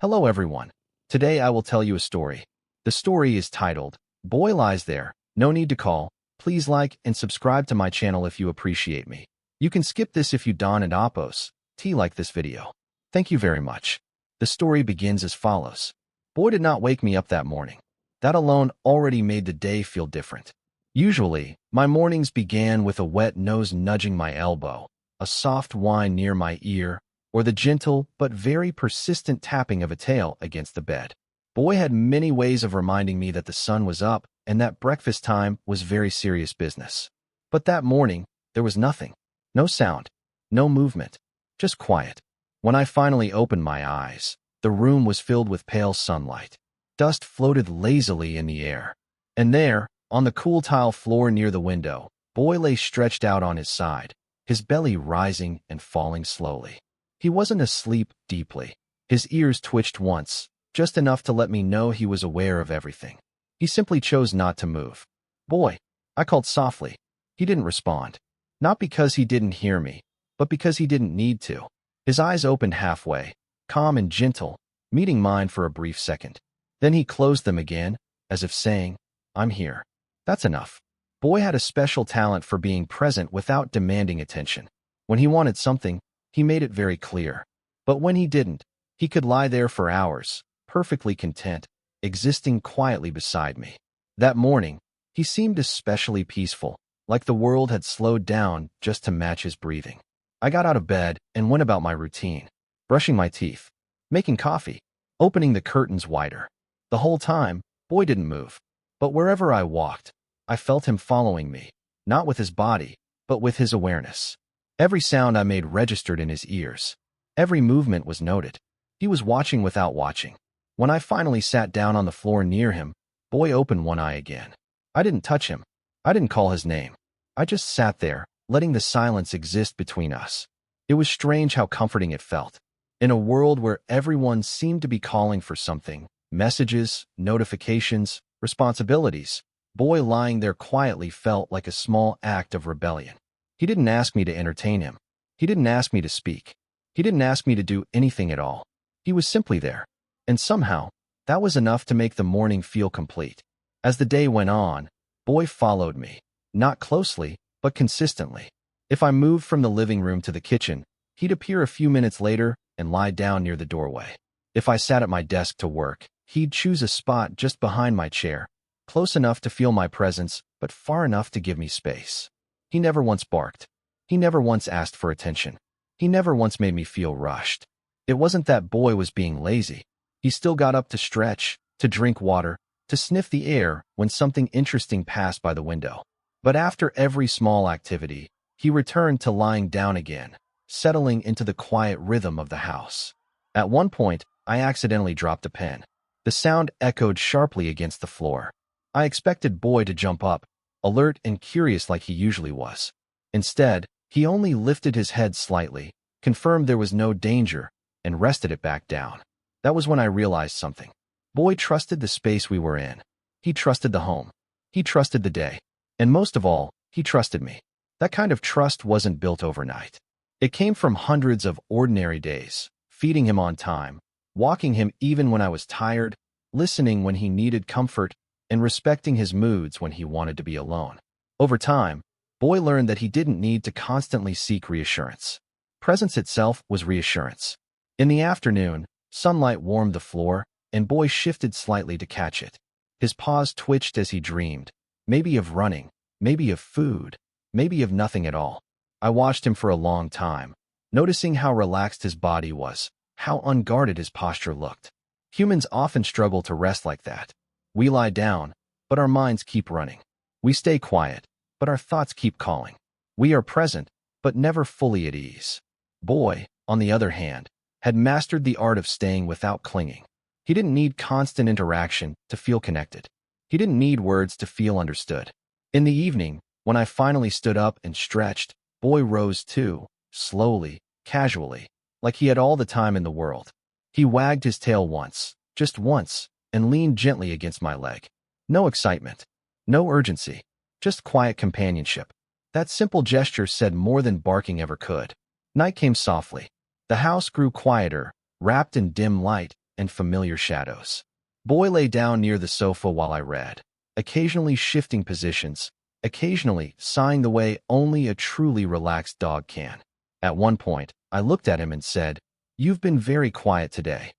Hello everyone. Today I will tell you a story. The story is titled, Boy Lies There, No Need to Call. Please like and subscribe to my channel if you appreciate me. You can skip this if you don't and oppose. Like this video. Thank you very much. The story begins as follows. Boy did not wake me up that morning. That alone already made the day feel different. Usually, my mornings began with a wet nose nudging my elbow, a soft whine near my ear, or the gentle but very persistent tapping of a tail against the bed. Boy had many ways of reminding me that the sun was up and that breakfast time was very serious business. But that morning, there was nothing. No sound. No movement. Just quiet. When I finally opened my eyes, the room was filled with pale sunlight. Dust floated lazily in the air. And there, on the cool tile floor near the window, Boy lay stretched out on his side, his belly rising and falling slowly. He wasn't asleep deeply. His ears twitched once, just enough to let me know he was aware of everything. He simply chose not to move. Boy, I called softly. He didn't respond. Not because he didn't hear me, but because he didn't need to. His eyes opened halfway, calm and gentle, meeting mine for a brief second. Then he closed them again, as if saying, I'm here. That's enough. Boy had a special talent for being present without demanding attention. When he wanted something, he made it very clear. But when he didn't, he could lie there for hours, perfectly content, existing quietly beside me. That morning, he seemed especially peaceful, like the world had slowed down just to match his breathing. I got out of bed and went about my routine, brushing my teeth, making coffee, opening the curtains wider. The whole time, Boy didn't move. But wherever I walked, I felt him following me, not with his body, but with his awareness. Every sound I made registered in his ears. Every movement was noted. He was watching without watching. When I finally sat down on the floor near him, Boy opened one eye again. I didn't touch him. I didn't call his name. I just sat there, letting the silence exist between us. It was strange how comforting it felt. In a world where everyone seemed to be calling for something, messages, notifications, responsibilities, Boy lying there quietly felt like a small act of rebellion. He didn't ask me to entertain him. He didn't ask me to speak. He didn't ask me to do anything at all. He was simply there. And somehow, that was enough to make the morning feel complete. As the day went on, Boy followed me, not closely, but consistently. If I moved from the living room to the kitchen, he'd appear a few minutes later and lie down near the doorway. If I sat at my desk to work, he'd choose a spot just behind my chair, close enough to feel my presence, but far enough to give me space. He never once barked. He never once asked for attention. He never once made me feel rushed. It wasn't that Boy was being lazy. He still got up to stretch, to drink water, to sniff the air when something interesting passed by the window. But after every small activity, he returned to lying down again, settling into the quiet rhythm of the house. At one point, I accidentally dropped a pen. The sound echoed sharply against the floor. I expected Boy to jump up, alert and curious like he usually was. Instead, he only lifted his head slightly, confirmed there was no danger, and rested it back down. That was when I realized something. Boy trusted the space we were in. He trusted the home. He trusted the day. And most of all, he trusted me. That kind of trust wasn't built overnight. It came from hundreds of ordinary days, feeding him on time, walking him even when I was tired, listening when he needed comfort, and respecting his moods when he wanted to be alone. Over time, Boy learned that he didn't need to constantly seek reassurance. Presence itself was reassurance. In the afternoon, sunlight warmed the floor, and Boy shifted slightly to catch it. His paws twitched as he dreamed, maybe of running, maybe of food, maybe of nothing at all. I watched him for a long time, noticing how relaxed his body was, how unguarded his posture looked. Humans often struggle to rest like that. We lie down, but our minds keep running. We stay quiet, but our thoughts keep calling. We are present, but never fully at ease. Boy, on the other hand, had mastered the art of staying without clinging. He didn't need constant interaction to feel connected. He didn't need words to feel understood. In the evening, when I finally stood up and stretched, Boy rose too, slowly, casually, like he had all the time in the world. He wagged his tail once, just once, and leaned gently against my leg. No excitement, no urgency, just quiet companionship. That simple gesture said more than barking ever could. Night came softly. The house grew quieter, wrapped in dim light, and familiar shadows. Boy lay down near the sofa while I read, occasionally shifting positions, occasionally sighing the way only a truly relaxed dog can. At one point, I looked at him and said, "You've been very quiet today."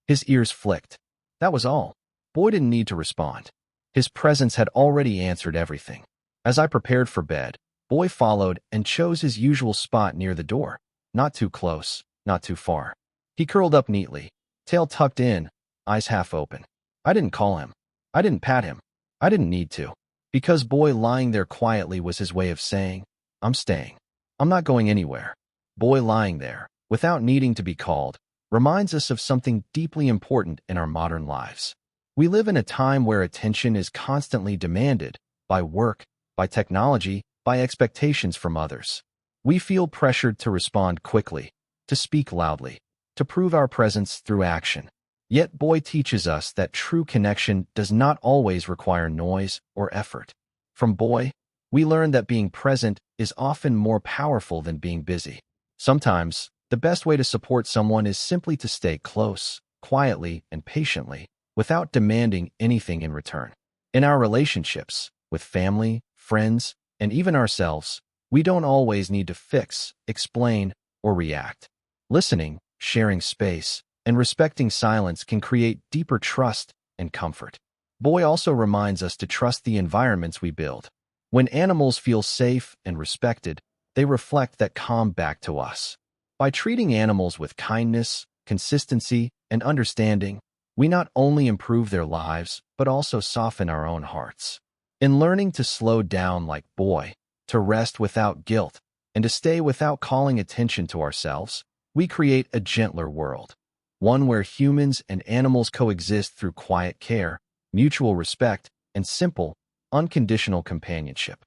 His ears flicked. That was all. Boy didn't need to respond. His presence had already answered everything. As I prepared for bed, Boy followed and chose his usual spot near the door. Not too close, not too far. He curled up neatly, tail tucked in, eyes half open. I didn't call him. I didn't pat him. I didn't need to. Because Boy lying there quietly was his way of saying, "I'm staying. I'm not going anywhere." Boy lying there, without needing to be called, reminds us of something deeply important in our modern lives. We live in a time where attention is constantly demanded by work, by technology, by expectations from others. We feel pressured to respond quickly, to speak loudly, to prove our presence through action. Yet Boy teaches us that true connection does not always require noise or effort. From Boy, we learn that being present is often more powerful than being busy. Sometimes, the best way to support someone is simply to stay close, quietly and patiently, without demanding anything in return. In our relationships, with family, friends, and even ourselves, we don't always need to fix, explain, or react. Listening, sharing space, and respecting silence can create deeper trust and comfort. Boy also reminds us to trust the environments we build. When animals feel safe and respected, they reflect that calm back to us. By treating animals with kindness, consistency, and understanding, we not only improve their lives, but also soften our own hearts. In learning to slow down like Boy, to rest without guilt, and to stay without calling attention to ourselves, we create a gentler world. One where humans and animals coexist through quiet care, mutual respect, and simple, unconditional companionship.